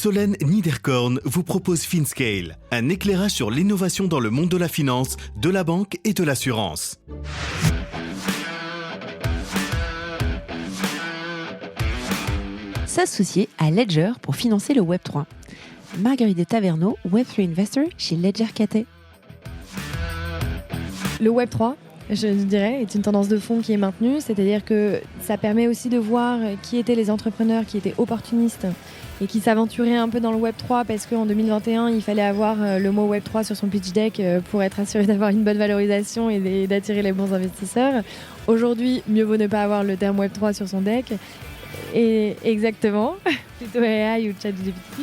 Solène Niederkorn vous propose FinScale, un éclairage sur l'innovation dans le monde de la finance, de la banque et de l'assurance. S'associer à Ledger pour financer le Web3. Marguerite de Taverneau, Web3 Investor chez Ledger Cathay. Le Web3, je dirais, est une tendance de fond qui est maintenue, c'est-à-dire que ça permet aussi de voir qui étaient les entrepreneurs qui étaient opportunistes et qui s'aventuraient un peu dans le Web3 parce qu'en 2021, il fallait avoir le mot Web3 sur son pitch deck pour être assuré d'avoir une bonne valorisation et d'attirer les bons investisseurs. Aujourd'hui, mieux vaut ne pas avoir le terme Web3 sur son deck. Et exactement, plutôt AI ou ChatGPT.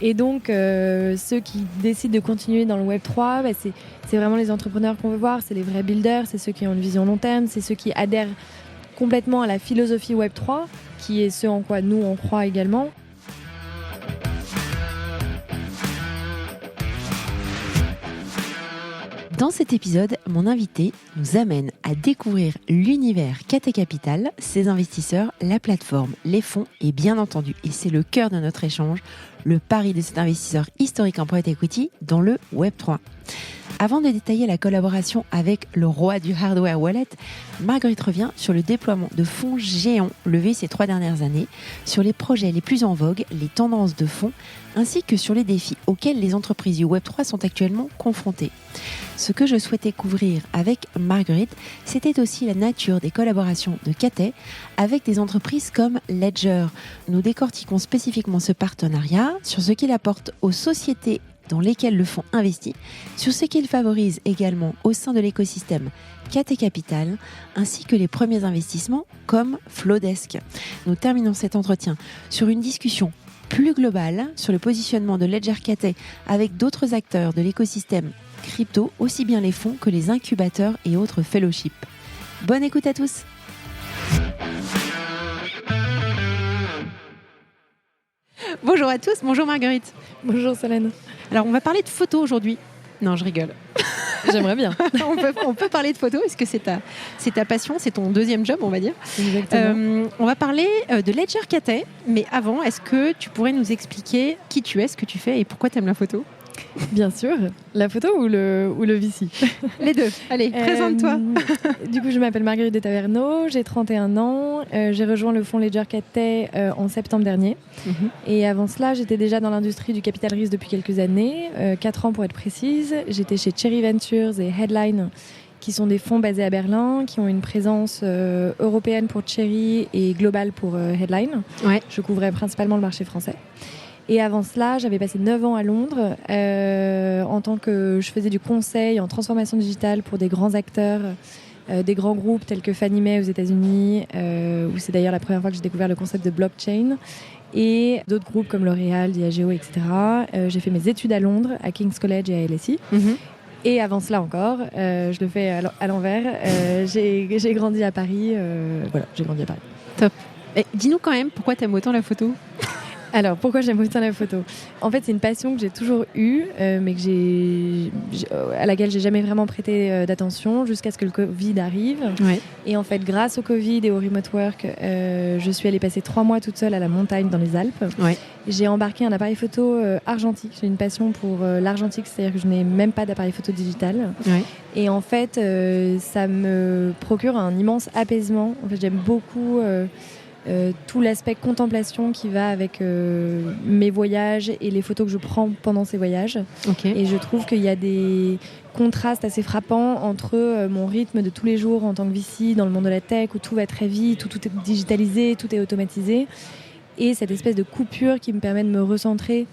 Et donc, ceux qui décident de continuer dans le Web3, c'est vraiment les entrepreneurs qu'on veut voir, c'est les vrais builders, c'est ceux qui ont une vision long terme, c'est ceux qui adhèrent complètement à la philosophie Web3, qui est ce en quoi nous on croit également. Dans cet épisode, mon invité nous amène à découvrir l'univers Cathay Capital, ses investisseurs, la plateforme, les fonds et bien entendu, et c'est le cœur de notre échange, le pari de cet investisseur historique en private equity dans le Web3. Avant de détailler la collaboration avec le roi du hardware wallet, Marguerite revient sur le déploiement de fonds géants levés ces 3 dernières années, sur les projets les plus en vogue, les tendances de fonds, ainsi que sur les défis auxquels les entreprises du Web3 sont actuellement confrontées. Ce que je souhaitais couvrir avec Marguerite, c'était aussi la nature des collaborations de Cathay avec des entreprises comme Ledger. Nous décortiquons spécifiquement ce partenariat, sur ce qu'il apporte aux sociétés dans lesquels le fonds investit, sur ce qu'il favorise également au sein de l'écosystème Cathay Capital, ainsi que les premiers investissements comme Flowdesk. Nous terminons cet entretien sur une discussion plus globale sur le positionnement de Ledger Cathay avec d'autres acteurs de l'écosystème crypto, aussi bien les fonds que les incubateurs et autres fellowships. Bonne écoute à tous. Bonjour à tous, bonjour Marguerite. Bonjour Solène. Alors on va parler de photos aujourd'hui. Non, je rigole. J'aimerais bien. on peut parler de photos, est-ce que c'est ta passion, c'est ton deuxième job, on va dire. Exactement. On va parler de Ledger Cathay, mais avant, est-ce que tu pourrais nous expliquer qui tu es, ce que tu fais et pourquoi tu aimes la photo ? Bien sûr. La photo ou le VC ? Les deux. Allez, présente-toi. Du coup, je m'appelle Marguerite de Taverneau, j'ai 31 ans. J'ai rejoint le fonds Ledger Cathay en septembre dernier. Et avant cela, j'étais déjà dans l'industrie du capital risque depuis quelques années, 4 ans pour être précise. J'étais chez Cherry Ventures et Headline, qui sont des fonds basés à Berlin, qui ont une présence européenne pour Cherry et globale pour Headline. Ouais. Je couvrais principalement le marché français. Et avant cela, j'avais passé 9 ans à Londres en tant que je faisais du conseil en transformation digitale pour des grands acteurs, des grands groupes tels que Fannie Mae aux États-Unis, où c'est d'ailleurs la première fois que j'ai découvert le concept de blockchain, et d'autres groupes comme L'Oréal, Diageo, etc. J'ai fait mes études à Londres, à King's College et à LSE. Et avant cela encore, je le fais à l'envers. J'ai grandi à Paris. Voilà, j'ai grandi à Paris. Top. Et dis-nous quand même pourquoi tu aimes autant la photo. Alors, pourquoi j'aime autant la photo ? En fait, c'est une passion que j'ai toujours eue, mais à laquelle j'ai jamais vraiment prêté d'attention jusqu'à ce que le Covid arrive. Ouais. Et en fait, grâce au Covid et au remote work, je suis allée passer 3 mois toute seule à la montagne dans les Alpes. Ouais. J'ai embarqué un appareil photo argentique. J'ai une passion pour l'argentique, c'est-à-dire que je n'ai même pas d'appareil photo digital. Ouais. Et en fait, ça me procure un immense apaisement. En fait, j'aime beaucoup... tout l'aspect contemplation qui va avec mes voyages et les photos que je prends pendant ces voyages. Okay. Et je trouve qu'il y a des contrastes assez frappants entre mon rythme de tous les jours en tant que VC dans le monde de la tech où tout va très vite, où tout est digitalisé, tout est automatisé, et cette espèce de coupure qui me permet de me recentrer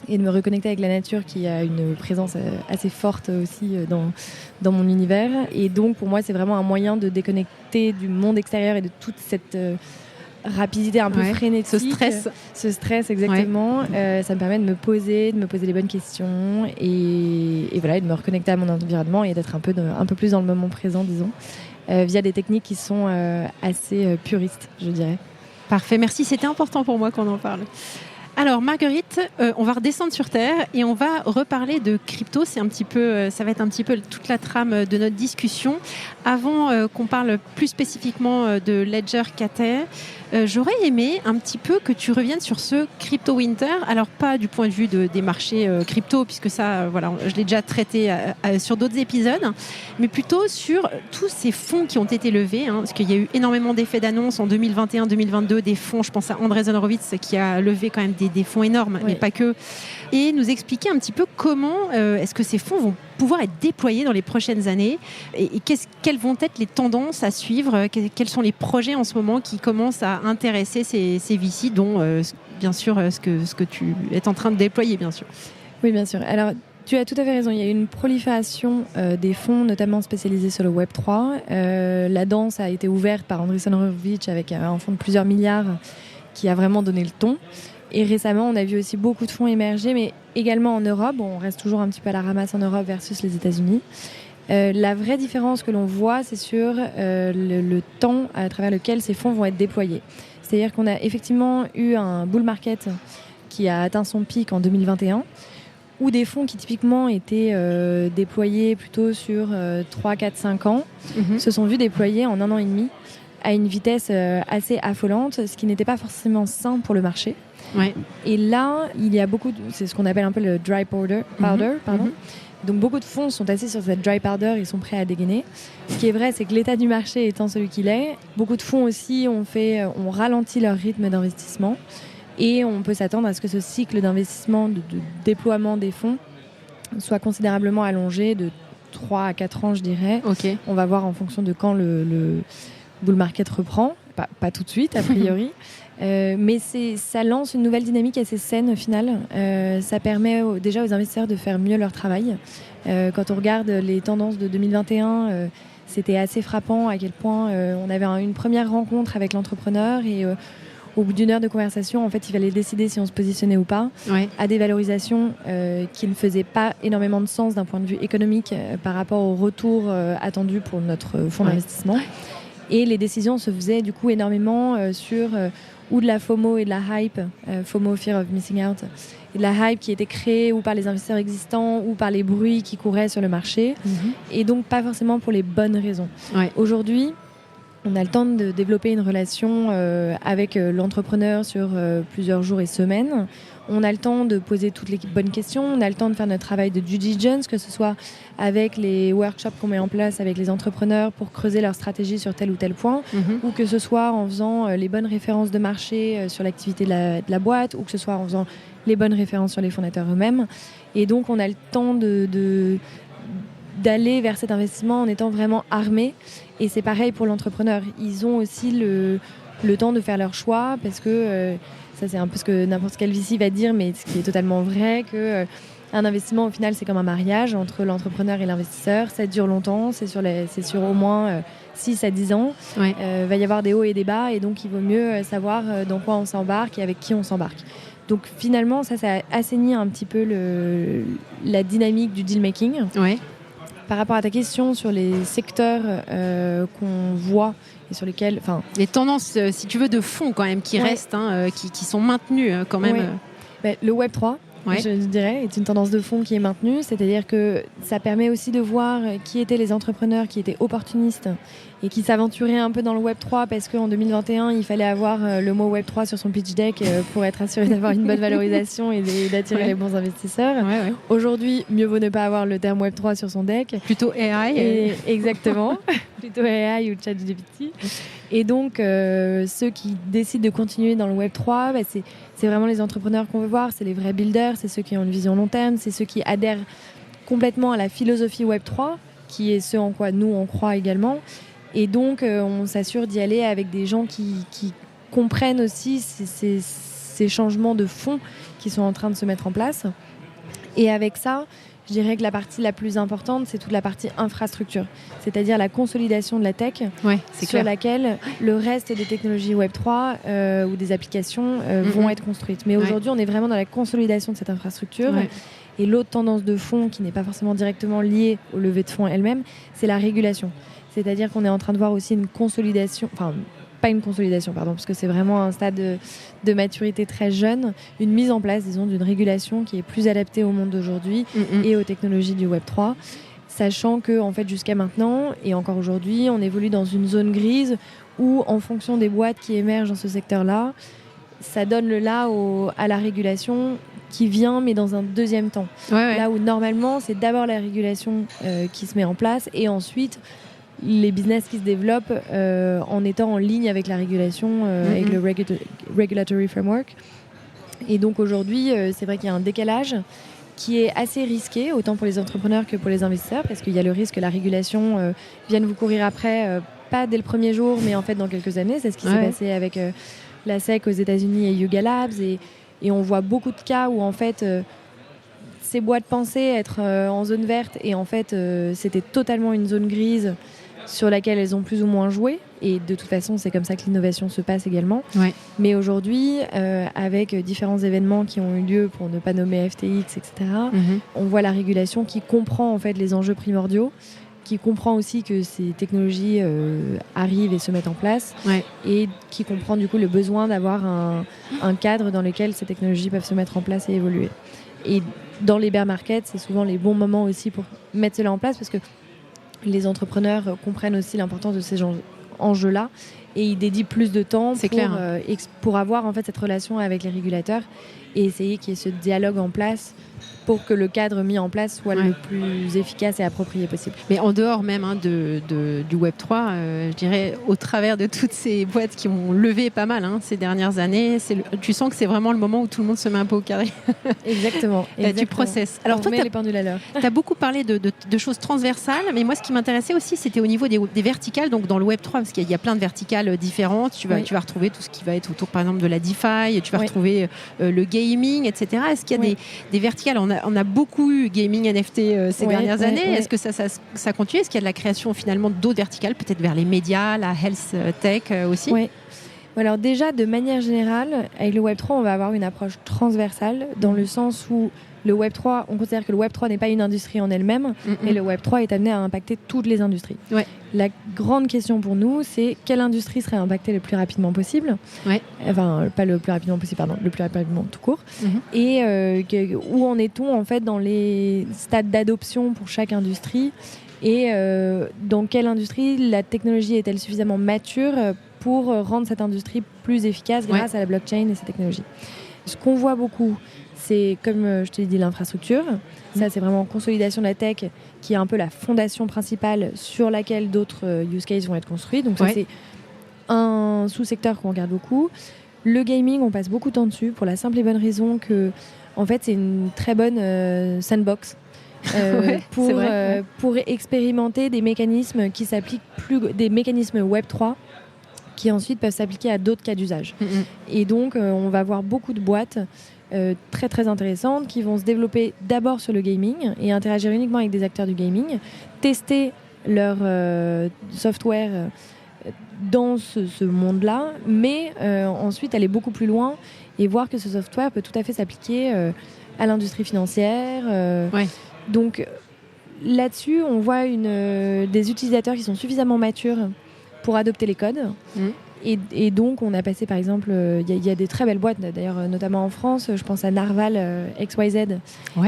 et de me reconnecter avec la nature qui a une présence assez forte aussi dans mon univers. Et donc pour moi c'est vraiment un moyen de déconnecter du monde extérieur et de toute cette rapidité un peu frénétique. Ce stress exactement. Ouais. Ça me permet de me poser les bonnes questions et voilà, et de me reconnecter à mon environnement et d'être un peu plus dans le moment présent, disons, via des techniques qui sont assez puristes, je dirais. Parfait, merci, c'était important pour moi qu'on en parle. Alors Marguerite, on va redescendre sur terre et on va reparler de crypto. Ça va être un petit peu toute la trame de notre discussion. Avant qu'on parle plus spécifiquement de Ledger Cathay, j'aurais aimé un petit peu que tu reviennes sur ce Crypto Winter. Alors, pas du point de vue des marchés crypto, puisque ça, voilà, je l'ai déjà traité sur d'autres épisodes, mais plutôt sur tous ces fonds qui ont été levés, parce qu'il y a eu énormément d'effets d'annonce en 2021-2022, des fonds, je pense à Andreessen Horowitz qui a levé quand même des fonds énormes, mais pas que, et nous expliquer un petit peu comment est-ce que ces fonds vont pouvoir être déployés dans les prochaines années et quelles vont être les tendances à suivre, quels sont les projets en ce moment qui commencent à intéresser ces VC, dont bien sûr ce que tu es en train de déployer, bien sûr. Oui, bien sûr. Alors, tu as tout à fait raison. Il y a eu une prolifération des fonds, notamment spécialisés sur le Web3. La danse a été ouverte par Andreessen Horowitz avec un fonds de plusieurs milliards qui a vraiment donné le ton. Et récemment, on a vu aussi beaucoup de fonds émerger, mais également en Europe. On reste toujours un petit peu à la ramasse en Europe versus les États-Unis. La vraie différence que l'on voit, c'est sur le temps à travers lequel ces fonds vont être déployés. C'est-à-dire qu'on a effectivement eu un bull market qui a atteint son pic en 2021, où des fonds qui typiquement étaient déployés plutôt sur 3, 4, 5 ans, se sont vus déployer en 1 an et demi à une vitesse assez affolante, ce qui n'était pas forcément sain pour le marché. Ouais. Et là, il y a beaucoup c'est ce qu'on appelle un peu le dry powder, pardon. Donc beaucoup de fonds sont assis sur cette dry powder, ils sont prêts à dégainer. Ce qui est vrai, c'est que l'état du marché étant celui qu'il est, beaucoup de fonds aussi ont ralenti leur rythme d'investissement. Et on peut s'attendre à ce que ce cycle d'investissement, de déploiement des fonds, soit considérablement allongé de 3 à 4 ans, je dirais. Okay. On va voir en fonction de quand le bull market reprend. Pas tout de suite, a priori. Mais ça lance une nouvelle dynamique assez saine au final. Ça permet déjà aux investisseurs de faire mieux leur travail. Quand on regarde les tendances de 2021, c'était assez frappant à quel point on avait une première rencontre avec l'entrepreneur et au bout d'1 heure de conversation, en fait, il fallait décider si on se positionnait ou pas, à des valorisations qui ne faisaient pas énormément de sens d'un point de vue économique par rapport au retour attendu pour notre fonds d'investissement. Et les décisions se faisaient du coup énormément sur ou de la FOMO et de la hype, FOMO, Fear of Missing Out, et de la hype qui était créée ou par les investisseurs existants ou par les bruits qui couraient sur le marché, et donc pas forcément pour les bonnes raisons. Aujourd'hui, on a le temps de développer une relation avec l'entrepreneur sur plusieurs jours et semaines. On a le temps de poser toutes les bonnes questions. On a le temps de faire notre travail de due diligence, que ce soit avec les workshops qu'on met en place avec les entrepreneurs pour creuser leur stratégie sur tel ou tel point, ou que ce soit en faisant les bonnes références de marché sur l'activité de la boîte, ou que ce soit en faisant les bonnes références sur les fondateurs eux-mêmes. Et donc, on a le temps d'aller vers cet investissement en étant vraiment armé. Et c'est pareil pour l'entrepreneur. Ils ont aussi le temps de faire leur choix parce que ça, c'est un peu ce que n'importe quel VC va dire, mais ce qui est totalement vrai, que un investissement, au final, c'est comme un mariage entre l'entrepreneur et l'investisseur. Ça dure longtemps, c'est sur au moins 6 à 10 ans. Va y avoir des hauts et des bas, et donc il vaut mieux savoir dans quoi on s'embarque et avec qui on s'embarque. Donc finalement, ça assainit un petit peu la dynamique du deal-making. Par rapport à ta question sur les secteurs qu'on voit et sur lesquels... Les tendances, si tu veux, de fond quand même, qui restent, qui sont maintenues quand même. Le Web3, je dirais, est une tendance de fond qui est maintenue. C'est-à-dire que ça permet aussi de voir qui étaient les entrepreneurs qui étaient opportunistes et qui s'aventuraient un peu dans le Web3 parce qu'en 2021, il fallait avoir le mot Web3 sur son pitch deck pour être assuré d'avoir une bonne valorisation et d'attirer les bons investisseurs. Aujourd'hui, mieux vaut ne pas avoir le terme Web3 sur son deck. Plutôt AI. Exactement. Plutôt AI ou ChatGPT. Et donc, ceux qui décident de continuer dans le Web3, c'est vraiment les entrepreneurs qu'on veut voir, c'est les vrais builders, c'est ceux qui ont une vision long terme, c'est ceux qui adhèrent complètement à la philosophie Web3, qui est ce en quoi nous, on croit également. Et donc, on s'assure d'y aller avec des gens qui comprennent aussi ces changements de fond qui sont en train de se mettre en place. Et avec ça, je dirais que la partie la plus importante, c'est toute la partie infrastructure, c'est-à-dire la consolidation de la tech, sur laquelle le reste des technologies Web3 ou des applications vont être construites. Mais aujourd'hui, on est vraiment dans la consolidation de cette infrastructure. Et l'autre tendance de fond, qui n'est pas forcément directement liée au levée de fonds elle-même, c'est la régulation. C'est-à-dire qu'on est en train de voir aussi une consolidation, pas une consolidation, parce que c'est vraiment un stade de maturité très jeune, une mise en place, disons, d'une régulation qui est plus adaptée au monde d'aujourd'hui et aux technologies du Web3, sachant que, en fait, jusqu'à maintenant, et encore aujourd'hui, on évolue dans une zone grise où en fonction des boîtes qui émergent dans ce secteur-là, ça donne le là à la régulation qui vient, mais dans un deuxième temps. Là où normalement, c'est d'abord la régulation qui se met en place et ensuite les business qui se développent en étant en ligne avec la régulation, avec le regulatory framework. Et donc aujourd'hui, c'est vrai qu'il y a un décalage qui est assez risqué, autant pour les entrepreneurs que pour les investisseurs, parce qu'il y a le risque que la régulation vienne vous courir après, pas dès le premier jour, mais en fait dans quelques années. C'est ce qui s'est passé avec la SEC aux États-Unis et Yuga Labs. Et on voit beaucoup de cas où en fait ces boîtes pensaient être en zone verte et en fait c'était totalement une zone grise sur laquelle elles ont plus ou moins joué. Et de toute façon, c'est comme ça que l'innovation se passe également. Mais aujourd'hui, avec différents événements qui ont eu lieu, pour ne pas nommer FTX, etc., on voit la régulation qui comprend en fait les enjeux primordiaux, qui comprend aussi que ces technologies arrivent et se mettent en place, et qui comprend du coup le besoin d'avoir un cadre dans lequel ces technologies peuvent se mettre en place et évoluer. Et dans les bear markets, c'est souvent les bons moments aussi pour mettre cela en place, parce que les entrepreneurs comprennent aussi l'importance de ces enjeux-là et ils dédient plus de temps pour avoir en fait cette relation avec les régulateurs et essayer qu'il y ait ce dialogue en place pour que le cadre mis en place soit le plus efficace et approprié possible. Mais en dehors même du Web3, je dirais au travers de toutes ces boîtes qui ont levé pas mal ces dernières années, tu sens que c'est vraiment le moment où tout le monde se met un peu au carré. Exactement. Tu processes. Alors toi, les pendules à l'heure. Tu as beaucoup parlé de choses transversales, mais moi ce qui m'intéressait aussi, c'était au niveau des verticales, donc dans le Web3, parce qu'il y a plein de verticales différentes. Tu vas retrouver tout ce qui va être autour, par exemple, de la DeFi, tu vas retrouver le gaming, etc. Est-ce qu'il y a des verticales? On a beaucoup eu gaming NFT ces dernières années. Est-ce que ça continue? Est-ce qu'il y a de la création finalement d'autres verticales, peut-être vers les médias, la health tech aussi? Alors déjà, de manière générale, avec le Web3, on va avoir une approche transversale dans le sens où le Web3, on considère que le Web3 n'est pas une industrie en elle-même, mais le Web3 est amené à impacter toutes les industries. La grande question pour nous, c'est quelle industrie serait impactée le plus rapidement possible. Enfin, pas le plus rapidement possible, pardon, le plus rapidement tout court. Et où en est-on en fait dans les stades d'adoption pour chaque industrie et dans quelle industrie la technologie est-elle suffisamment mature pour rendre cette industrie plus efficace grâce à la blockchain et ces technologies. Ce qu'on voit beaucoup, c'est, comme je te l'ai dit, l'infrastructure. Ça, c'est vraiment consolidation de la tech, qui est un peu la fondation principale sur laquelle d'autres use cases vont être construits. Donc ça, c'est un sous-secteur qu'on regarde beaucoup. Le gaming, on passe beaucoup de temps dessus pour la simple et bonne raison que, en fait, c'est une très bonne sandbox pour expérimenter des mécanismes qui s'appliquent des mécanismes Web3 qui ensuite peuvent s'appliquer à d'autres cas d'usage. Et donc, on va avoir beaucoup de boîtes très très intéressantes qui vont se développer d'abord sur le gaming et interagir uniquement avec des acteurs du gaming, tester leur software dans ce monde-là, mais ensuite aller beaucoup plus loin et voir que ce software peut tout à fait s'appliquer à l'industrie financière. Donc là-dessus, on voit des utilisateurs qui sont suffisamment matures pour adopter les codes. Et donc, on a passé, par exemple, il y a des très belles boîtes, d'ailleurs, notamment en France. Je pense à Narval XYZ,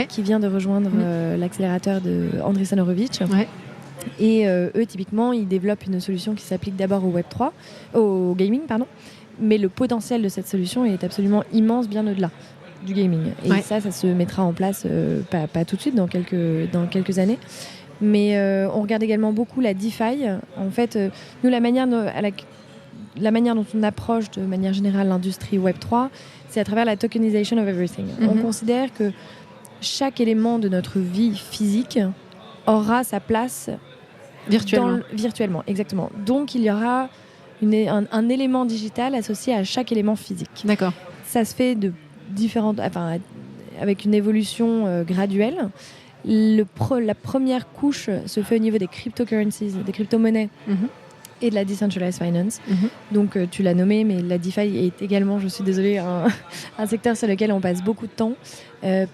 qui vient de rejoindre l'accélérateur de Andreessen Horowitz. Et eux, typiquement, ils développent une solution qui s'applique d'abord au Web3, au gaming, pardon. Mais le potentiel de cette solution est absolument immense, bien au-delà du gaming. Et ça se mettra en place, pas tout de suite, dans quelques années. Mais on regarde également beaucoup la DeFi. En fait, nous, la manière dont on approche de manière générale l'industrie Web3, c'est à travers la tokenization of everything. On considère que chaque élément de notre vie physique aura sa place virtuellement, exactement. Donc, il y aura un élément digital associé à chaque élément physique. D'accord. Ça se fait avec une évolution graduelle. La première couche se fait au niveau des cryptocurrencies, des crypto-monnaies et de la decentralized finance. Donc tu l'as nommé, mais la DeFi est également, je suis désolée, un secteur sur lequel on passe beaucoup de temps.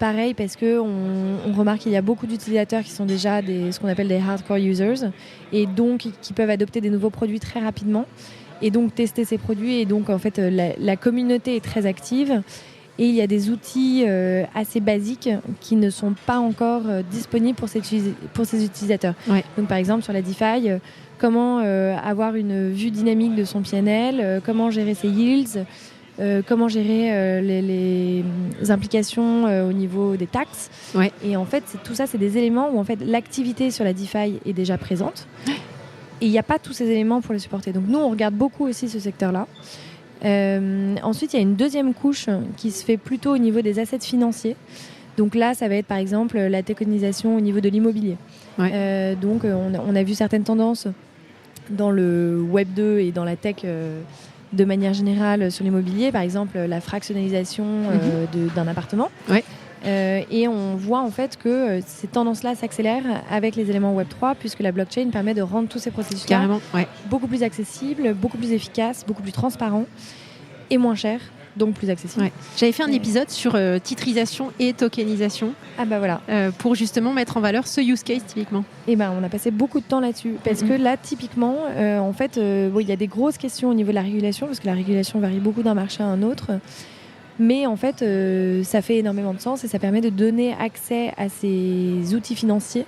Pareil, parce qu'on remarque qu'il y a beaucoup d'utilisateurs qui sont déjà ce qu'on appelle des hardcore users et donc qui peuvent adopter des nouveaux produits très rapidement et donc tester ces produits. Et donc en fait, la communauté est très active. Et il y a des outils assez basiques qui ne sont pas encore disponibles pour ces utilisateurs. Donc par exemple sur la DeFi, comment avoir une vue dynamique de son PNL, comment gérer ses yields, comment gérer les implications au niveau des taxes. Ouais. Et en fait, tout ça, c'est des éléments où en fait, l'activité sur la DeFi est déjà présente. Et il n'y a pas tous ces éléments pour les supporter. Donc nous, on regarde beaucoup aussi ce secteur-là. Ensuite, il y a une deuxième couche qui se fait plutôt au niveau des assets financiers. Donc là, ça va être par exemple la tokenisation au niveau de l'immobilier. Ouais. Donc on a vu certaines tendances dans le Web 2 et dans la tech de manière générale sur l'immobilier. Par exemple, la fractionnalisation d'un appartement. Ouais. Et on voit en fait que ces tendances-là s'accélèrent avec les éléments Web 3 puisque la blockchain permet de rendre tous ces processus Carrément, ouais. beaucoup plus accessibles, beaucoup plus efficaces, beaucoup plus transparents et moins chers. Donc plus accessible. Ouais. J'avais fait un épisode sur titrisation et tokenisation Ah bah voilà. pour justement mettre en valeur ce use case typiquement. Et ben on a passé beaucoup de temps là-dessus parce que là typiquement en fait il y a des grosses questions au niveau de la régulation parce que la régulation varie beaucoup d'un marché à un autre. Mais en fait ça fait énormément de sens et ça permet de donner accès à ces outils financiers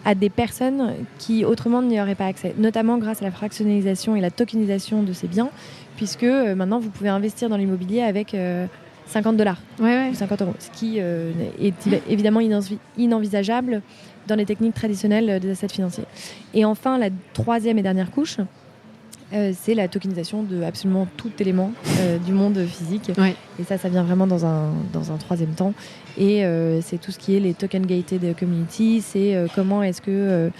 à des personnes qui autrement n'y auraient pas accès, notamment grâce à la fractionnalisation et la tokenisation de ces biens, puisque maintenant vous pouvez investir dans l'immobilier avec $50 ou 50 €, ce qui est évidemment inenvisageable dans les techniques traditionnelles des assets financiers. Et enfin, la troisième et dernière couche, c'est la tokenisation de absolument tout élément du monde physique. Ouais. Et ça vient vraiment dans un troisième temps. Et c'est tout ce qui est les token gated community, c'est comment est-ce que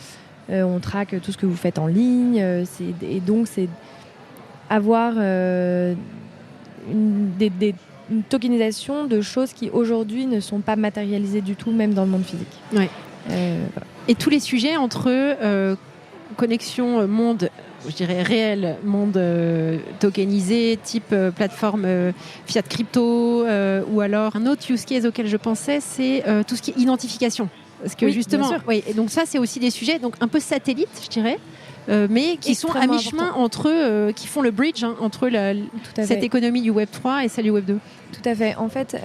on traque tout ce que vous faites en ligne. Et donc c'est avoir une tokenisation de choses qui aujourd'hui ne sont pas matérialisées du tout, même dans le monde physique. Ouais. Voilà. Et tous les sujets entre connexion monde, je dirais réel, monde tokenisé, type plateforme fiat crypto, ou alors un autre use case auquel je pensais, c'est tout ce qui est identification. Parce que Oui, justement, bien sûr. oui, et donc ça c'est aussi des sujets donc un peu satellites, je dirais. Mais qui sont à Extrêmement mi-chemin important. entre qui font le bridge entre Tout à cette fait. économie du Web 3 et celle du Web 2. Tout à fait. En fait,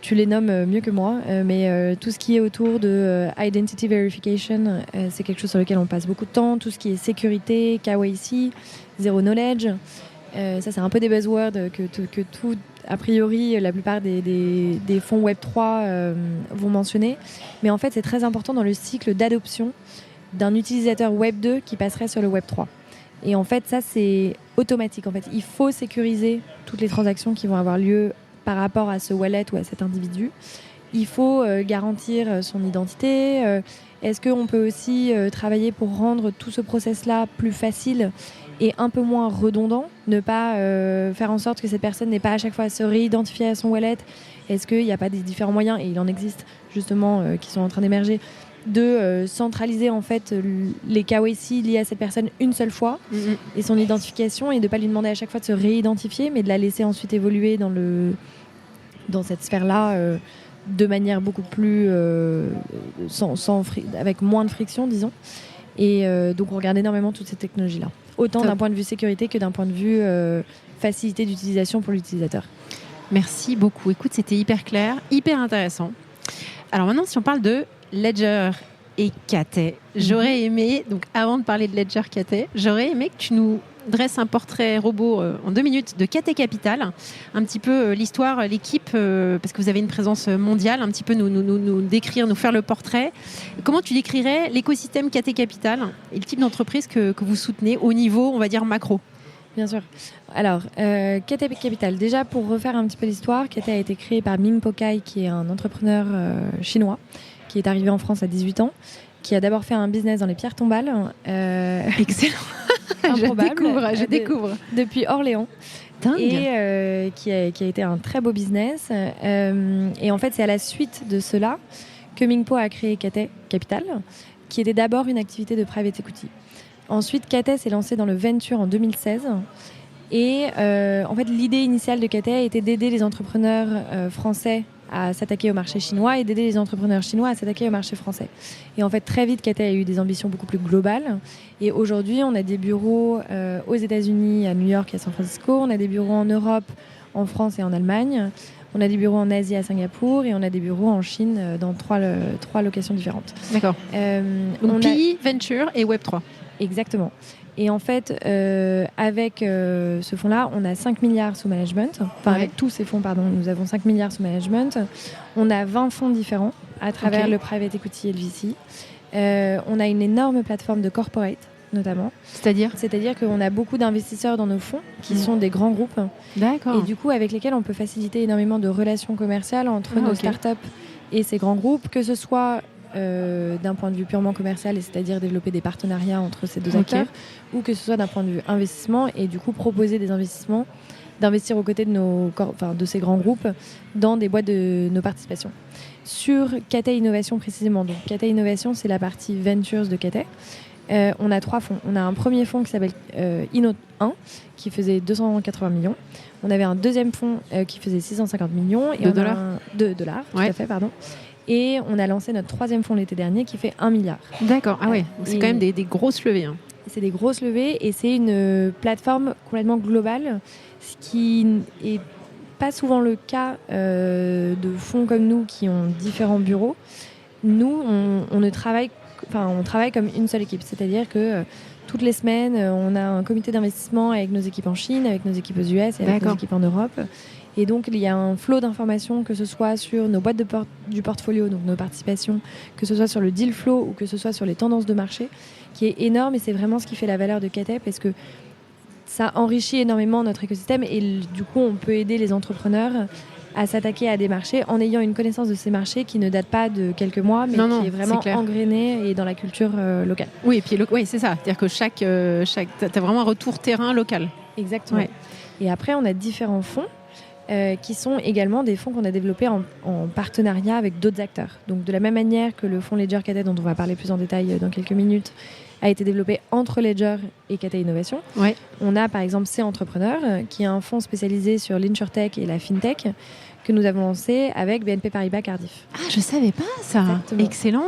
tu les nommes mieux que moi, mais tout ce qui est autour de identity verification, c'est quelque chose sur lequel on passe beaucoup de temps. Tout ce qui est sécurité, KYC, zero knowledge, ça c'est un peu des buzzwords que tout, a priori, la plupart des fonds Web 3 vont mentionner. Mais en fait, c'est très important dans le cycle d'adoption d'un utilisateur Web 2 qui passerait sur le Web 3. Et en fait, ça, c'est automatique. En fait, il faut sécuriser toutes les transactions qui vont avoir lieu par rapport à ce wallet ou à cet individu. Il faut garantir son identité. Est-ce qu'on peut aussi travailler pour rendre tout ce process-là plus facile et un peu moins redondant, ne pas faire en sorte que cette personne n'ait pas à chaque fois à se réidentifier à son wallet? Est-ce qu'il n'y a pas des différents moyens, et il en existe justement qui sont en train d'émerger, de centraliser en fait les KYC liés à cette personne une seule fois et son identification, et de ne pas lui demander à chaque fois de se réidentifier, mais de la laisser ensuite évoluer dans cette sphère-là de manière beaucoup plus avec moins de friction, disons. Et donc on regarde énormément toutes ces technologies-là, autant d'un point de vue sécurité que d'un point de vue facilité d'utilisation pour l'utilisateur. Merci beaucoup. Écoute, c'était hyper clair, hyper intéressant. Alors maintenant, si on parle de Ledger et Cathay, j'aurais aimé, donc avant de parler de Ledger Cathay, j'aurais aimé que tu nous dresses un portrait robot en 2 minutes de Cathay Capital, un petit peu l'histoire, l'équipe, parce que vous avez une présence mondiale, un petit peu nous décrire, nous faire le portrait. Comment tu décrirais l'écosystème Cathay Capital et le type d'entreprise que vous soutenez au niveau, on va dire, macro? Bien sûr. Alors, Cathay Capital, déjà pour refaire un petit peu l'histoire, Cathay a été créé par Ming Pokai, qui est un entrepreneur chinois, qui est arrivé en France à 18 ans, qui a d'abord fait un business dans les pierres tombales. Excellent. Je découvre. Depuis Orléans. Dingue. Et qui a été un très beau business. Et en fait, c'est à la suite de cela que Ming Po a créé Cathay Capital, qui était d'abord une activité de private equity. Ensuite, Cathay s'est lancé dans le venture en 2016. Et en fait, l'idée initiale de Cathay était d'aider les entrepreneurs français à s'attaquer au marché chinois et d'aider les entrepreneurs chinois à s'attaquer au marché français. Et en fait, très vite, Cathay a eu des ambitions beaucoup plus globales. Et aujourd'hui, on a des bureaux aux États-Unis, à New York et à San Francisco. On a des bureaux en Europe, en France et en Allemagne. On a des bureaux en Asie à Singapour et on a des bureaux en Chine dans trois locations différentes. D'accord. Donc PI, Venture et Web3. Exactement. Et en fait, avec ce fonds-là, on a 5 milliards sous management. Enfin, avec tous ces fonds, pardon, nous avons 5 milliards sous management. On a 20 fonds différents à travers le private equity et le VC. On a une énorme plateforme de corporate, notamment. C'est-à-dire qu'on a beaucoup d'investisseurs dans nos fonds qui sont des grands groupes. D'accord. Et du coup, avec lesquels on peut faciliter énormément de relations commerciales entre nos startups et ces grands groupes, que ce soit d'un point de vue purement commercial, c'est-à-dire développer des partenariats entre ces deux acteurs, ou que ce soit d'un point de vue investissement et du coup proposer des investissements, d'investir aux côtés de ces grands groupes dans des boîtes de nos participations. Sur Cathay Innovation précisément, donc Cathay Innovation, c'est la partie Ventures de Cathay. On a 3 fonds. On a un premier fonds qui s'appelle Inno 1, qui faisait 280 millions. On avait un deuxième fonds qui faisait 650 millions. Et de dollars, tout à fait, pardon. Et on a lancé notre 3e fonds l'été dernier qui fait 1 milliard. D'accord, ah ouais, c'est quand même des grosses levées. Hein. C'est des grosses levées et c'est une plateforme complètement globale, ce qui est pas souvent le cas de fonds comme nous qui ont différents bureaux. Nous, on travaille comme une seule équipe, c'est-à-dire que toutes les semaines, on a un comité d'investissement avec nos équipes en Chine, avec nos équipes aux US et avec nos équipes en Europe. Et donc, il y a un flot d'informations, que ce soit sur nos boîtes du portfolio, donc nos participations, que ce soit sur le deal flow ou que ce soit sur les tendances de marché, qui est énorme. Et c'est vraiment ce qui fait la valeur de Cathay, parce que ça enrichit énormément notre écosystème. Et du coup, on peut aider les entrepreneurs à s'attaquer à des marchés en ayant une connaissance de ces marchés qui ne date pas de quelques mois, mais qui est vraiment engrainée et dans la culture locale. Oui, et puis c'est ça. C'est-à-dire que t'as vraiment un retour terrain local. Exactement. Ouais. Et après, on a différents fonds qui sont également des fonds qu'on a développés en partenariat avec d'autres acteurs. Donc de la même manière que le fonds Ledger Cathay, dont on va parler plus en détail dans quelques minutes, a été développé entre Ledger et Cathay Innovation. Ouais. On a par exemple C-Entrepreneur, qui est un fonds spécialisé sur l'InsurTech et la FinTech, que nous avons lancé avec BNP Paribas Cardiff. Ah, je savais pas ça. Exactement. Excellent.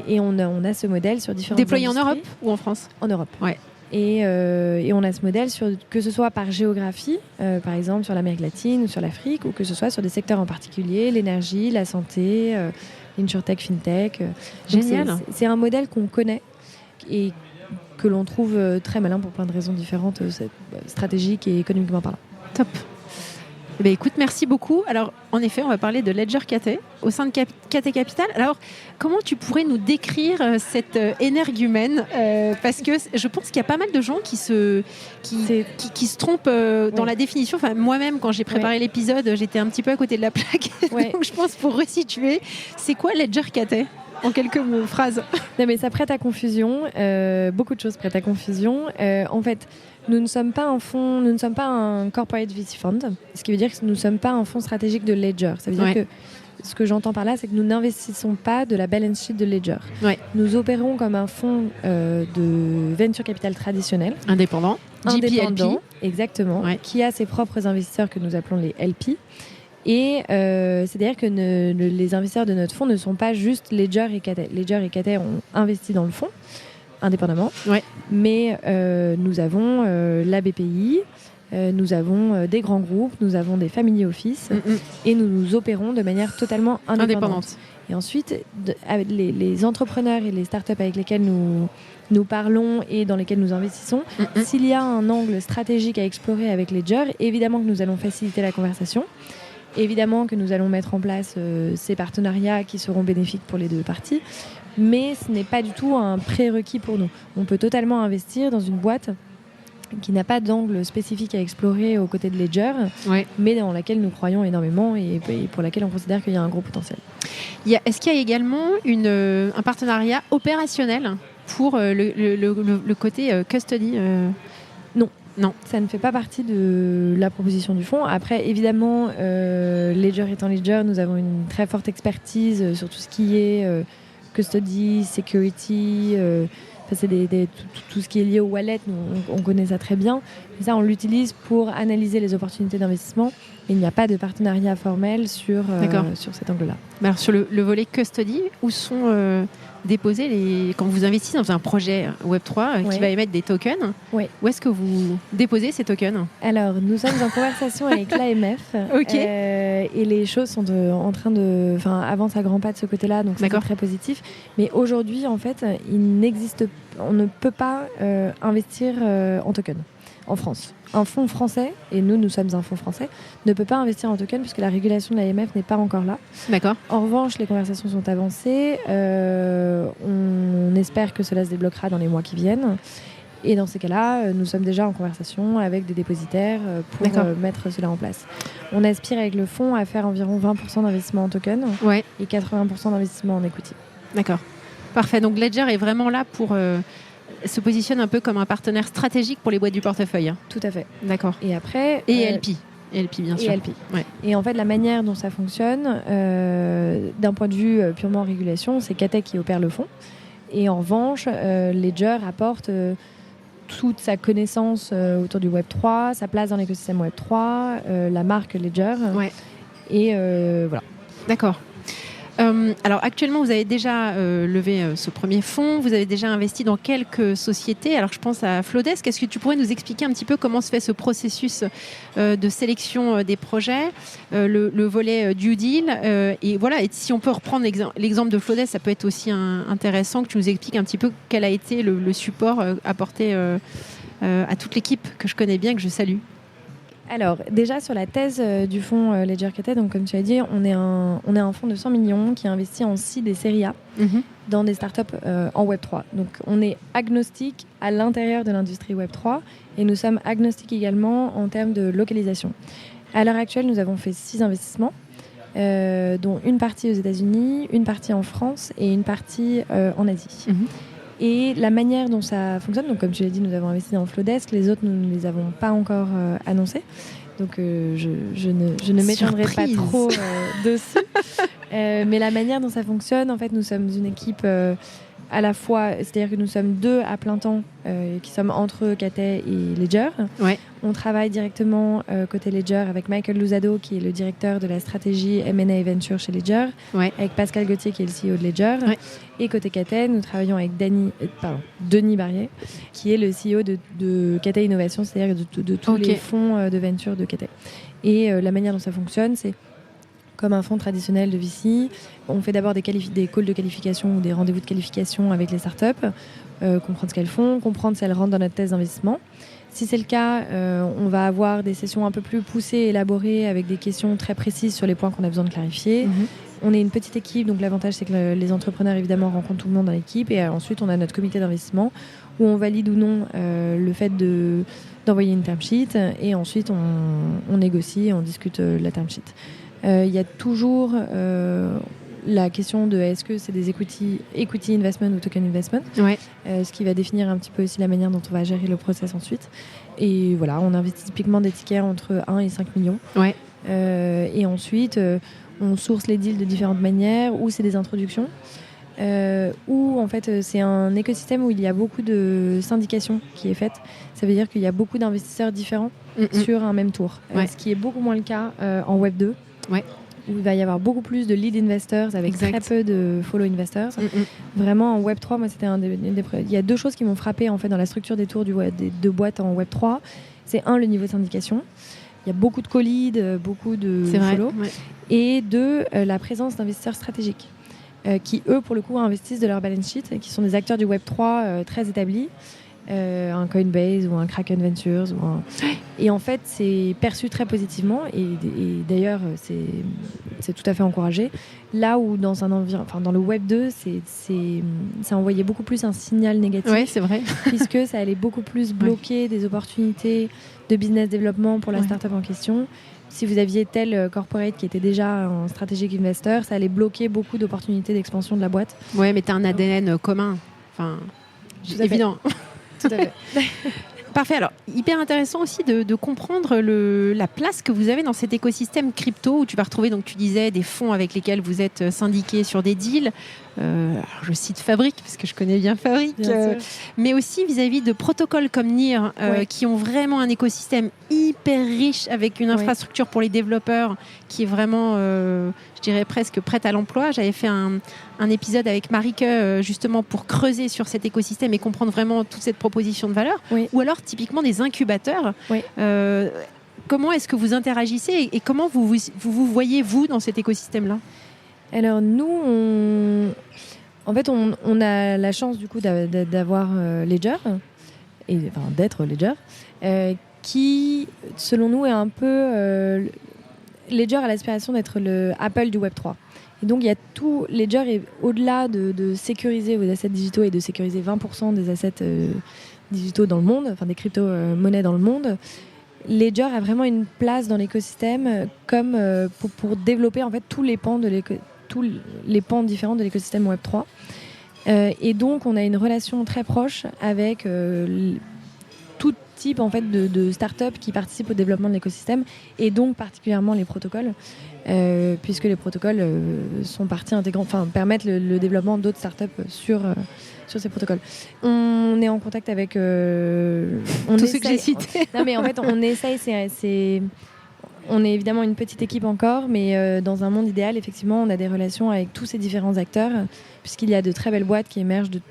Et on a ce modèle sur différentes déployé industries. En Europe ou en France? En Europe. Ouais. Et on a ce modèle que ce soit par géographie, par exemple sur l'Amérique latine ou sur l'Afrique, ou que ce soit sur des secteurs en particulier, l'énergie, la santé, l'InsurTech, FinTech. Génial. C'est un modèle qu'on connaît et que l'on trouve très malin pour plein de raisons différentes, stratégiques et économiquement parlant. Top. Eh bien, écoute, merci beaucoup. Alors, en effet, on va parler de Ledger Cathay au sein de Cathay Capital. Alors, comment tu pourrais nous décrire cette énergumène parce que je pense qu'il y a pas mal de gens qui se trompent dans la définition. Enfin, moi-même, quand j'ai préparé l'épisode, j'étais un petit peu à côté de la plaque. Donc, je pense, pour resituer, c'est quoi Ledger Cathay ? En quelques phrases. Non, mais ça prête à confusion. Beaucoup de choses prêtent à confusion. En fait, nous ne sommes pas un fonds, nous ne sommes pas un corporate VC fund, ce qui veut dire que nous ne sommes pas un fonds stratégique de Ledger. Ça veut dire que ce que j'entends par là, c'est que nous n'investissons pas de la balance sheet de Ledger. Ouais. Nous opérons comme un fonds de venture capital traditionnel. Indépendant. Indépendant, exactement. Ouais. Qui a ses propres investisseurs que nous appelons les LP. Et c'est-à-dire que les investisseurs de notre fonds ne sont pas juste Ledger et Cathay. Ledger et Cathay ont investi dans le fonds, indépendamment. Ouais. Mais nous avons la BPI, nous avons des grands groupes, nous avons des family office, et nous opérons de manière totalement indépendante. Et ensuite, les entrepreneurs et les startups avec lesquels nous parlons et dans lesquels nous investissons, s'il y a un angle stratégique à explorer avec Ledger, évidemment que nous allons faciliter la conversation. Évidemment que nous allons mettre en place ces partenariats qui seront bénéfiques pour les deux parties, mais ce n'est pas du tout un prérequis pour nous. On peut totalement investir dans une boîte qui n'a pas d'angle spécifique à explorer aux côtés de Ledger, mais dans laquelle nous croyons énormément et pour laquelle on considère qu'il y a un gros potentiel. Est-ce qu'il y a également un partenariat opérationnel pour le côté custody Non, ça ne fait pas partie de la proposition du fonds. Après, évidemment, Ledger étant Ledger, nous avons une très forte expertise sur tout ce qui est custody, security, c'est tout ce qui est lié au wallet. Nous, on connaît ça très bien. Et ça, on l'utilise pour analyser les opportunités d'investissement. Et il n'y a pas de partenariat formel sur cet angle-là. Alors, sur le volet custody, où sont déposez quand vous investissez dans un projet Web3 qui va émettre des tokens, où est-ce que vous déposez ces tokens ? Alors, nous sommes en conversation avec l'AMF et les choses sont avancent à grands pas de ce côté-là, donc c'est très positif. Mais aujourd'hui, en fait, on ne peut pas investir en token en France. Un fonds français, et nous sommes un fonds français, ne peut pas investir en token puisque la régulation de l'AMF n'est pas encore là. D'accord. En revanche, les conversations sont avancées. On espère que cela se débloquera dans les mois qui viennent. Et dans ces cas-là, nous sommes déjà en conversation avec des dépositaires pour mettre cela en place. On aspire avec le fonds à faire environ 20% d'investissement en token et 80% d'investissement en equity. D'accord. Parfait. Donc Ledger est vraiment là pour... se positionne un peu comme un partenaire stratégique pour les boîtes du portefeuille. Tout à fait. D'accord. Et après... Et LP. LP, bien sûr. Et LP. Ouais. Et en fait, la manière dont ça fonctionne, d'un point de vue purement régulation, c'est Cathay qui opère le fonds. Et en revanche, Ledger apporte toute sa connaissance autour du Web3, sa place dans l'écosystème Web3, la marque Ledger. Ouais. Et voilà. D'accord. Alors actuellement, vous avez déjà levé ce premier fonds, vous avez déjà investi dans quelques sociétés. Alors je pense à Flodesk. Est-ce que tu pourrais nous expliquer un petit peu comment se fait ce processus de sélection des projets, le volet due deal et voilà. Et si on peut reprendre l'exemple de Flodesk, ça peut être aussi intéressant que tu nous expliques un petit peu quel a été le support apporté à toute l'équipe que je connais bien, que je salue. Alors, déjà sur la thèse du fonds Ledger Cathay, donc comme tu as dit, on est un fonds de 100 millions qui a investi en seed et série A dans des startups en Web3. Donc, on est agnostique à l'intérieur de l'industrie Web3 et nous sommes agnostiques également en termes de localisation. À l'heure actuelle, nous avons fait 6 investissements, dont une partie aux États-Unis, une partie en France et une partie en Asie. Et la manière dont ça fonctionne, donc comme tu l'as dit, nous avons investi dans Flodesk, les autres, nous ne les avons pas encore annoncés. Donc je ne m'étendrai pas trop dessus. Mais la manière dont ça fonctionne, en fait, nous sommes une équipe à la fois, c'est-à-dire que nous sommes 2 à plein temps qui sommes entre Cathay et Ledger. Ouais. On travaille directement côté Ledger avec Michael Luzado qui est le directeur de la stratégie M&A et Venture chez Ledger, avec Pascal Gauthier qui est le CEO de Ledger. Ouais. Et côté Cathay, nous travaillons avec Denis Barrier qui est le CEO de Cathay Innovation, c'est-à-dire de tous les fonds de venture de Cathay. Et la manière dont ça fonctionne, c'est comme un fonds traditionnel de VC. On fait d'abord des calls de qualification ou des rendez-vous de qualification avec les startups, comprendre ce qu'elles font, comprendre si elles rentrent dans notre thèse d'investissement. Si c'est le cas, on va avoir des sessions un peu plus poussées, élaborées, avec des questions très précises sur les points qu'on a besoin de clarifier. On est une petite équipe, donc l'avantage c'est que les entrepreneurs évidemment rencontrent tout le monde dans l'équipe et ensuite on a notre comité d'investissement où on valide ou non le fait d'envoyer une term sheet et ensuite on négocie et on discute la term sheet. Il y a toujours la question de est-ce que c'est des equity investment ou token investment, ce qui va définir un petit peu aussi la manière dont on va gérer le process ensuite. Et voilà, on investit typiquement des tickets entre 1 et 5 millions. Et ensuite, on source les deals de différentes manières, ou c'est des introductions, ou en fait c'est un écosystème où il y a beaucoup de syndication qui est faite. Ça veut dire qu'il y a beaucoup d'investisseurs différents sur un même tour, ce qui est beaucoup moins le cas en Web 2. Où il va y avoir beaucoup plus de lead investors avec très peu de follow investors. Vraiment en Web3, moi c'était il y a 2 choses qui m'ont frappé en fait dans la structure des tours de boîtes en Web3. C'est 1, le niveau de syndication. Il y a beaucoup de co-lead, beaucoup de follow. Et 2, la présence d'investisseurs stratégiques qui eux pour le coup investissent de leur balance sheet et qui sont des acteurs du Web3 très établis. Un Coinbase ou un Kraken Ventures et en fait c'est perçu très positivement et d'ailleurs c'est tout à fait encouragé là où dans dans le Web 2 ça envoyait beaucoup plus un signal négatif, c'est vrai. puisque ça allait beaucoup plus bloquer des opportunités de business développement pour la startup en question. Si vous aviez tel corporate qui était déjà un strategic investor, ça allait bloquer beaucoup d'opportunités d'expansion de la boîte. Ouais, mais tu as un ADN commun, évident. Tout à fait. Parfait. Alors, hyper intéressant aussi de comprendre la place que vous avez dans cet écosystème crypto où tu vas retrouver, donc tu disais, des fonds avec lesquels vous êtes syndiqués sur des deals. alors je cite Fabric, parce que je connais bien Fabric, mais aussi vis-à-vis de protocoles comme NIR, qui ont vraiment un écosystème hyper riche, avec une infrastructure pour les développeurs qui est vraiment, je dirais presque prête à l'emploi. J'avais fait un épisode avec Marike, justement pour creuser sur cet écosystème et comprendre vraiment toute cette proposition de valeur. Ou alors typiquement des incubateurs. Comment est-ce que vous interagissez et comment vous voyez, vous, dans cet écosystème-là ? Alors nous, on a la chance du coup d'avoir Ledger, d'être Ledger, qui, selon nous, est un peu... Ledger a l'aspiration d'être le Apple du Web3. Et donc, il y a tout... Ledger est au-delà de sécuriser vos assets digitaux et de sécuriser 20% des assets digitaux dans le monde, enfin des crypto-monnaies dans le monde. Ledger a vraiment une place dans l'écosystème comme pour développer en fait tous les pans différents de l'écosystème Web3. Et donc, on a une relation très proche avec tout type en fait, de startups qui participent au développement de l'écosystème et donc particulièrement les protocoles, puisque les protocoles sont partie intégrante, permettent le développement d'autres startups sur ces protocoles. On est en contact avec... Tous ceux que j'ai cités. Non, mais en fait, on essaye, on est évidemment une petite équipe encore, mais dans un monde idéal, effectivement, on a des relations avec tous ces différents acteurs, puisqu'il y a de très belles boîtes qui émergent de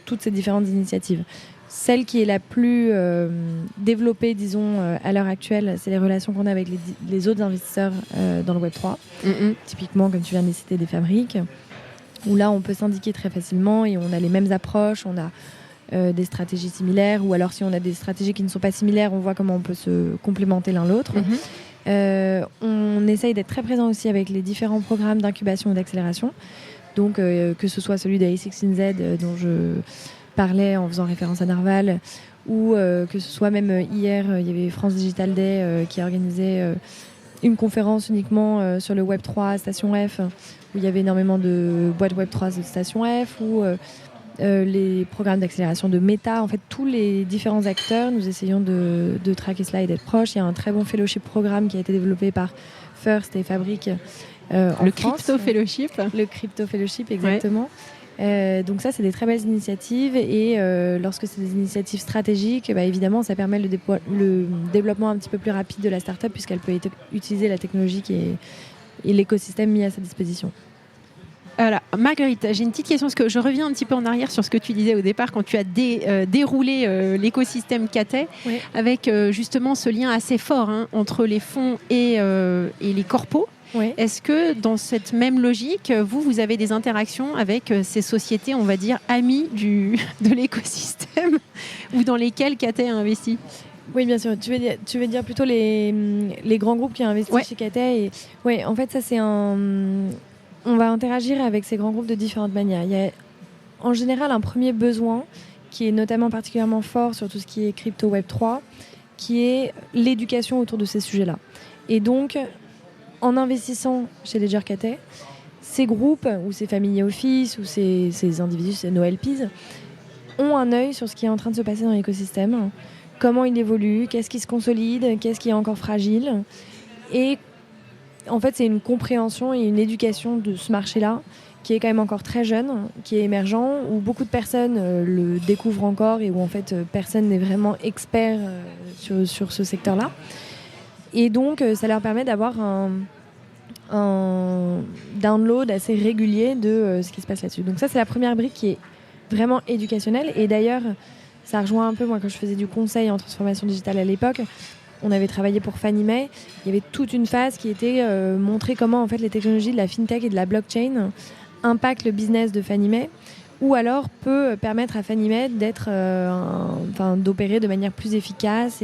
toutes ces différentes initiatives. Celle qui est la plus développée, disons, à l'heure actuelle, c'est les relations qu'on a avec les autres investisseurs dans le Web3. Typiquement, comme tu viens de les citer, des Fabric, où là, on peut s'indiquer très facilement et on a les mêmes approches, on a des stratégies similaires, ou alors si on a des stratégies qui ne sont pas similaires, on voit comment on peut se complémenter l'un l'autre. On essaye d'être très présent aussi avec les différents programmes d'incubation ou d'accélération. Donc, que ce soit celui de A16Z dont je parlais en faisant référence à Narval, ou que ce soit même hier, il y avait France Digital Day qui a organisé une conférence uniquement sur le Web3 Station F, où il y avait énormément de boîtes Web3 de Station F, ou les programmes d'accélération de Meta. En fait, tous les différents acteurs, nous essayons de traquer cela et d'être proches. Il y a un très bon fellowship programme qui a été développé par First et Fabric le Crypto Fellowship. Le Crypto Fellowship, exactement. Donc ça, c'est des très belles initiatives et lorsque c'est des initiatives stratégiques, évidemment, ça permet le développement un petit peu plus rapide de la start-up puisqu'elle peut utiliser la technologie et l'écosystème mis à sa disposition. Voilà. Marguerite, j'ai une petite question parce que je reviens un petit peu en arrière sur ce que tu disais au départ quand tu as déroulé l'écosystème Cathay, avec justement ce lien assez fort entre les fonds et les corpos. Est-ce que dans cette même logique, vous avez des interactions avec ces sociétés, on va dire, amies de l'écosystème ou dans lesquelles Cathay a investi ? Oui, bien sûr. Tu veux dire plutôt les grands groupes qui ont investi chez Cathay. Oui, en fait, ça c'est on va interagir avec ces grands groupes de différentes manières. Il y a en général un premier besoin qui est notamment particulièrement fort sur tout ce qui est crypto Web3, qui est l'éducation autour de ces sujets-là. Et donc, en investissant chez Ledger Cathay, ces groupes ou ces family office ou ces individus, ces NoLPs, ont un œil sur ce qui est en train de se passer dans l'écosystème, comment il évolue, qu'est-ce qui se consolide, qu'est-ce qui est encore fragile. Et en fait, c'est une compréhension et une éducation de ce marché-là qui est quand même encore très jeune, qui est émergent, où beaucoup de personnes le découvrent encore et où en fait personne n'est vraiment expert sur ce secteur-là. Et donc, ça leur permet d'avoir un download assez régulier de ce qui se passe là-dessus. Donc ça, c'est la première brique qui est vraiment éducationnelle. Et d'ailleurs, ça rejoint un peu, moi, quand je faisais du conseil en transformation digitale à l'époque, on avait travaillé pour Fannie Mae. Il y avait toute une phase qui était montrer comment en fait, les technologies de la fintech et de la blockchain impactent le business de Fannie Mae, ou alors peut permettre à Fannie Mae d'opérer de manière plus efficace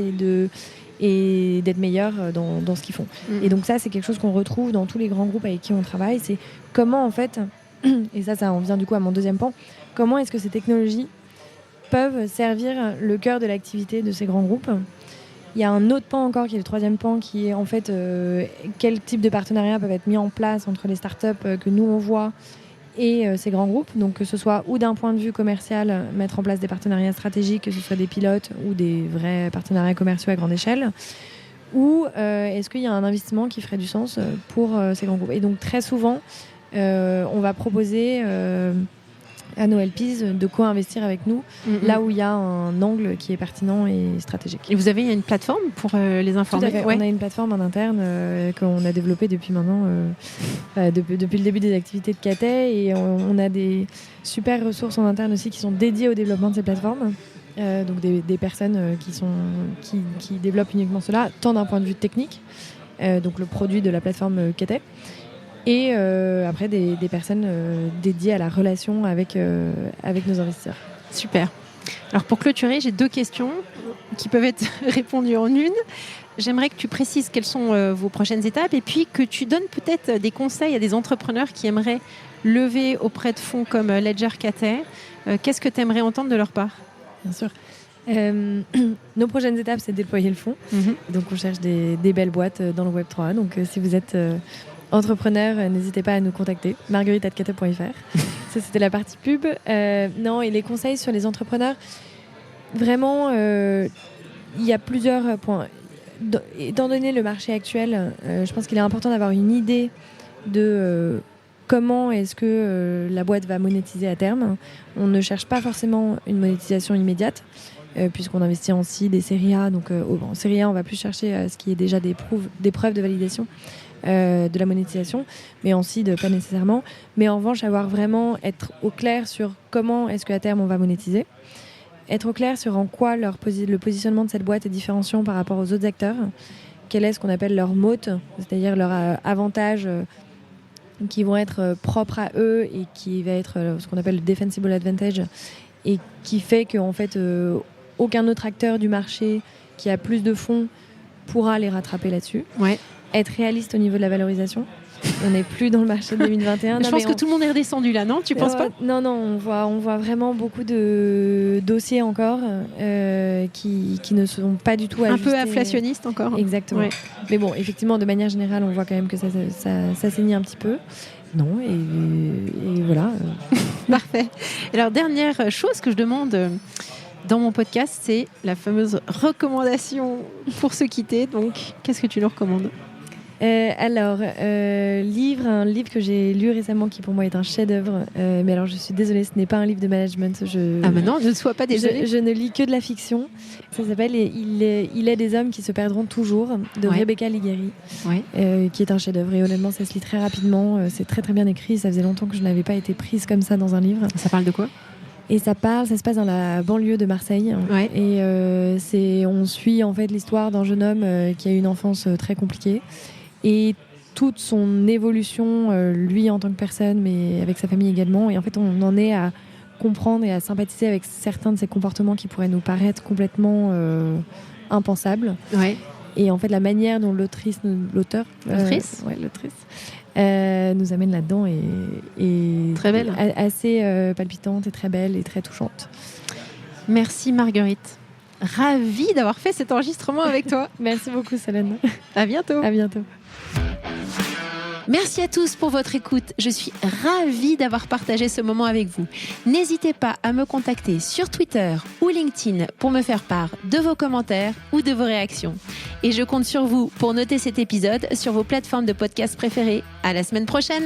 et d'être meilleur dans ce qu'ils font. Et donc ça, c'est quelque chose qu'on retrouve dans tous les grands groupes avec qui on travaille. C'est comment en fait, et ça en vient du coup à mon deuxième pan, comment est-ce que ces technologies peuvent servir le cœur de l'activité de ces grands groupes. Il y a un autre pan encore qui est le troisième pan qui est en fait quel type de partenariats peuvent être mis en place entre les startups que nous on voit et ces grands groupes, donc que ce soit ou d'un point de vue commercial, mettre en place des partenariats stratégiques, que ce soit des pilotes ou des vrais partenariats commerciaux à grande échelle, ou est-ce qu'il y a un investissement qui ferait du sens pour ces grands groupes. Et donc très souvent, on va proposer à nos LPs de co-investir avec nous là où il y a un angle qui est pertinent et stratégique. Et vous avez une plateforme pour les informer? Tout à fait. On a une plateforme en interne qu'on a développée depuis maintenant, depuis le début des activités de Cathay, et on a des super ressources en interne aussi qui sont dédiées au développement de ces plateformes. Donc des personnes qui développent uniquement cela, tant d'un point de vue technique, donc le produit de la plateforme Cathay, et après des personnes dédiées à la relation avec nos investisseurs. Super. Alors pour clôturer, j'ai 2 questions qui peuvent être répondues en une. J'aimerais que tu précises quelles sont vos prochaines étapes, et puis que tu donnes peut-être des conseils à des entrepreneurs qui aimeraient lever auprès de fonds comme Ledger Cathay. Qu'est-ce que tu aimerais entendre de leur part? Bien sûr. Nos prochaines étapes, c'est de déployer le fonds. Donc on cherche des belles boîtes dans le Web3. Donc si vous êtes entrepreneur, n'hésitez pas à nous contacter. marguerite@cathay.fr. Ça, c'était la partie pub. Non, et les conseils sur les entrepreneurs, vraiment, il y a plusieurs points. Étant donné le marché actuel, je pense qu'il est important d'avoir une idée de comment est-ce que la boîte va monétiser à terme. On ne cherche pas forcément une monétisation immédiate, puisqu'on investit en seed et série A. Donc en série A, on va plus chercher ce qui est déjà des preuves de validation de la monétisation, mais en seed, pas nécessairement. Mais en revanche, être au clair sur comment est-ce qu'à terme on va monétiser. Être au clair sur en quoi le positionnement de cette boîte est différenciant par rapport aux autres acteurs. Quel est ce qu'on appelle leur moat, c'est-à-dire leur avantage qui vont être propres à eux et qui va être ce qu'on appelle le defensible advantage, et qui fait qu'en fait aucun autre acteur du marché qui a plus de fonds pourra les rattraper là-dessus. Ouais. Être réaliste au niveau de la valorisation. On n'est plus dans le marché de 2021. Je pense que tout le monde est redescendu là, non? Tu penses pas? Non, on voit vraiment beaucoup de dossiers encore qui ne sont pas du tout ajustés. Un peu inflationnistes encore. Exactement. Ouais. Mais bon, effectivement, de manière générale, on voit quand même que ça saignit un petit peu. Non, et voilà. Parfait. Alors, dernière chose que je demande dans mon podcast, c'est la fameuse recommandation pour se quitter. Donc, qu'est-ce que tu nous recommandes? Un livre que j'ai lu récemment qui pour moi est un chef-d'œuvre. Mais alors je suis désolée, ce n'est pas un livre de management. Non, ne sois pas désolée. Je ne lis que de la fiction. Ça s'appelle Il est des hommes qui se perdront toujours de Rebecca Ligueri, qui est un chef-d'œuvre. Et honnêtement, ça se lit très rapidement. C'est très très bien écrit. Ça faisait longtemps que je n'avais pas été prise comme ça dans un livre. Ça parle de quoi? Et ça se passe dans la banlieue de Marseille. Ouais. Et on suit en fait l'histoire d'un jeune homme qui a eu une enfance très compliquée. Et toute son évolution, lui en tant que personne, mais avec sa famille également. Et en fait, on en est à comprendre et à sympathiser avec certains de ses comportements qui pourraient nous paraître complètement impensables. Ouais. Et en fait, la manière dont l'autrice nous amène là-dedans est très belle, assez palpitante et très belle et très touchante. Merci Marguerite. Ravie d'avoir fait cet enregistrement avec toi. Merci beaucoup Solène. À bientôt. À bientôt. Merci à tous pour votre écoute. Je suis ravie d'avoir partagé ce moment avec vous. N'hésitez pas à me contacter sur Twitter ou LinkedIn pour me faire part de vos commentaires ou de vos réactions. Et je compte sur vous pour noter cet épisode sur vos plateformes de podcast préférées. À la semaine prochaine.